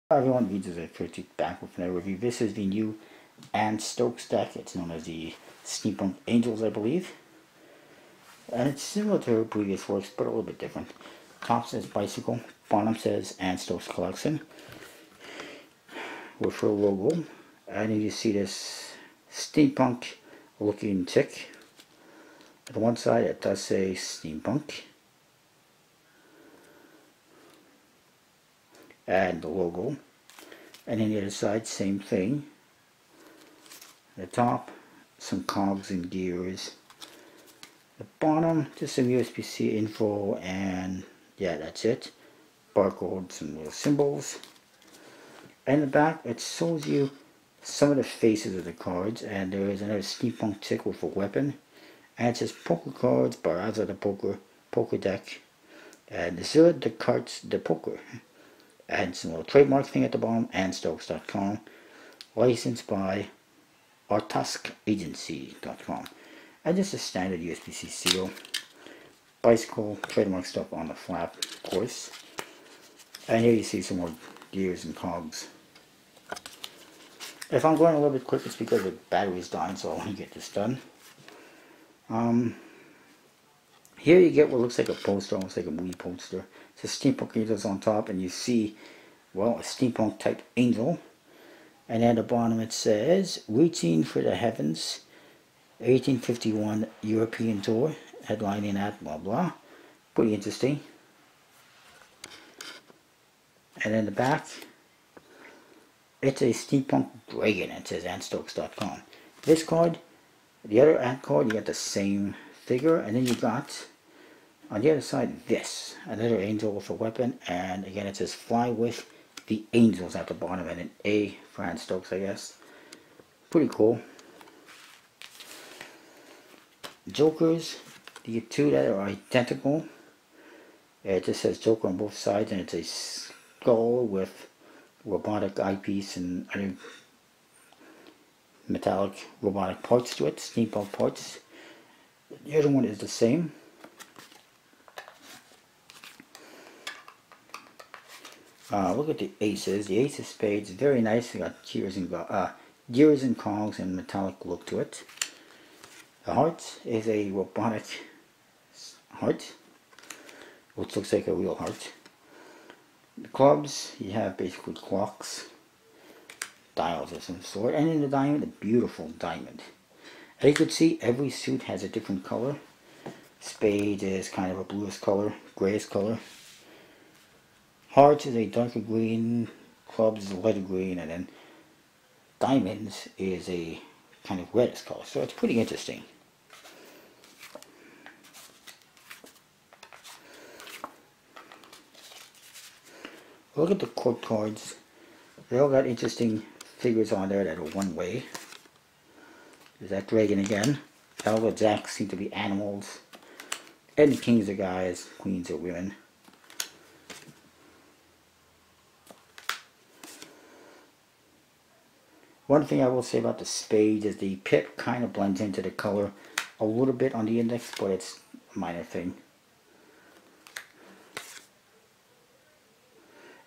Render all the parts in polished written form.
Hi everyone, this is Curtis back with another review. This is the new Anne Stokes deck. It's known as the Steampunk Angels, I believe. And it's similar to her previous works, but a little bit different. Top says Bicycle, bottom says Anne Stokes Collection with her logo. And then you see this steampunk looking tick. On one side it does say Steampunk. And the logo. And then the other side, same thing. The top, some cogs and gears. The bottom, just some USB-C info, and yeah, that's it. Barcode, some little symbols. And the back, it shows you some of the faces of the cards, and there is another steampunk tick with a weapon. And it says poker cards, Baraza the poker deck, and Zud the cards, the poker. And some little trademark thing at the bottom, AnneStokes.com. Licensed by ArtuskAgency.com. And just a standard USB-C seal. Bicycle, trademark stuff on the flap, of course. And here you see some more gears and cogs. If I'm going a little bit quick, it's because the battery's dying, so I want to get this done. Here you get what looks like a poster, almost like a movie poster. It says Steampunk Angels on top, and you see, well, a steampunk type angel. And at the bottom it says, Reaching for the Heavens, 1851 European tour, headlining at blah blah. Pretty interesting. And in the back, it's a steampunk dragon. It says AnneStokes.com. This card, the other Anne card, you got the same figure, and then you got on the other side this, another angel with a weapon, and again it says Fly with the Angels at the bottom, and an A for Anne Stokes, I guess. Pretty cool. Jokers, the two that are identical. It just says Joker on both sides, and it's a skull with robotic eyepiece and other metallic robotic parts to it, steampunk parts. The other one is the same. Look at the aces. The ace of spades, very nice. They got gears and cogs and metallic look to it. The heart is a robotic heart, which looks like a real heart. The clubs, you have basically clocks, dials of some sort, and in the diamond, a beautiful diamond. As you can see, every suit has a different color. Spades is kind of a bluish color, grayish color. Hearts is a darker green, clubs is a lighter green, and then diamonds is a kind of reddish color. So it's pretty interesting. Look at the court cards. They all got interesting figures on there that are one way. There's that dragon again. All the jacks seem to be animals. And the kings are guys, queens are women. One thing I will say about the spade is the pip kind of blends into the color a little bit on the index, but it's a minor thing.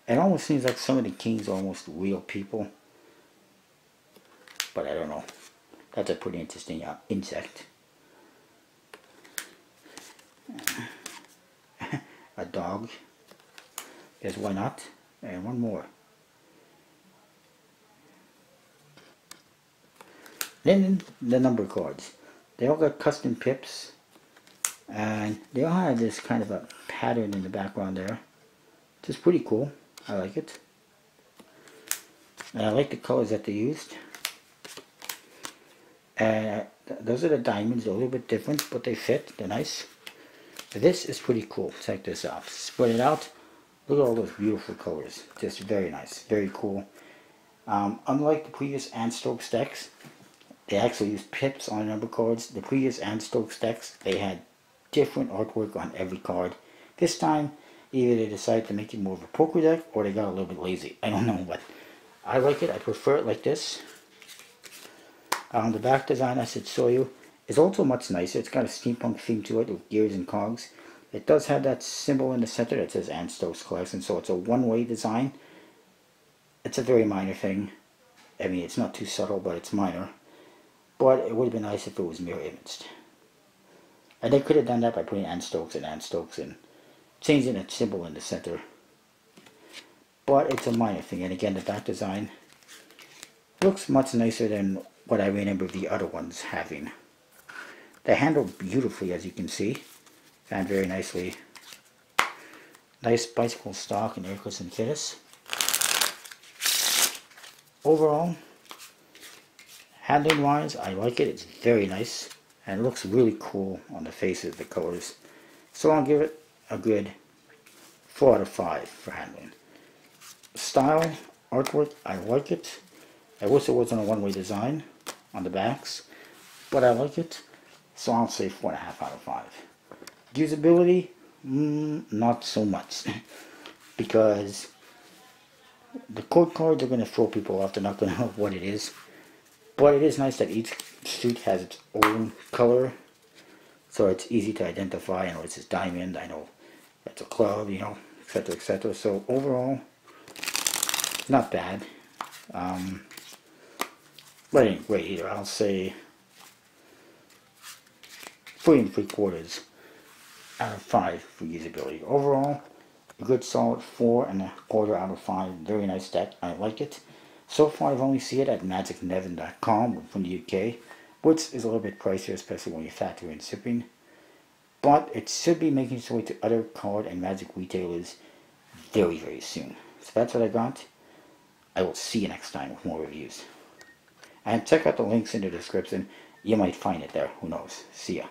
It almost seems like some of the kings are almost real people, but I don't know. That's a pretty interesting insect. A dog. Guess why not? And one more. Then the number cards. They all got custom pips, and they all have this kind of a pattern in the background there, which is pretty cool. I like it. And I like the colors that they used. And those are the diamonds. They're a little bit different, but they fit. They're nice. This is pretty cool. Check this out. Spread it out. Look at all those beautiful colors. Just very nice. Very cool. Unlike the previous Anne Stokes decks, they actually used pips on number cards. The previous Anne Stokes decks, they had different artwork on every card. This time, either they decided to make it more of a poker deck, or they got a little bit lazy. I don't know, but I like it. I prefer it like this. The back design I should show you is also much nicer. It's got a steampunk theme to it with gears and cogs. It does have that symbol in the center that says Anne Stokes Collection, so it's a one-way design. it's a very minor thing. I mean, it's not too subtle, but it's minor. But it would have been nice if it was mirror imaged. And they could have done that by putting Anne Stokes and changing a symbol in the center. But it's a minor thing. And again, the back design looks much nicer than what I remember the other ones having. They handle beautifully, as you can see. Found very nicely. Nice bicycle stock and air cushion fitness. Overall, handling wise, I like it. It's very nice and it looks really cool on the faces, the colors. So I'll give it a good 4 out of 5 for handling. Style, artwork, I like it. I wish it wasn't a one-way design on the backs, but I like it. So I'll say 4.5 out of 5. Usability, not so much, because the code cards are going to throw people off. They're not going to know what it is. But it is nice that each suit has its own color, so it's easy to identify. I know it's a diamond, I know it's a club, you know, etc., etc. So overall, not bad. But it ain't great either. I'll say 3 3/4 out of 5 for usability. Overall, a good solid 4.25 out of 5. Very nice deck. I like it. So far, I've only seen it at magicnevin.com from the UK, which is a little bit pricier, especially when you factor in shipping. But it should be making its way to other card and Magic retailers very, very soon. So that's what I got. I will see you next time with more reviews. And check out the links in the description. You might find it there. Who knows? See ya.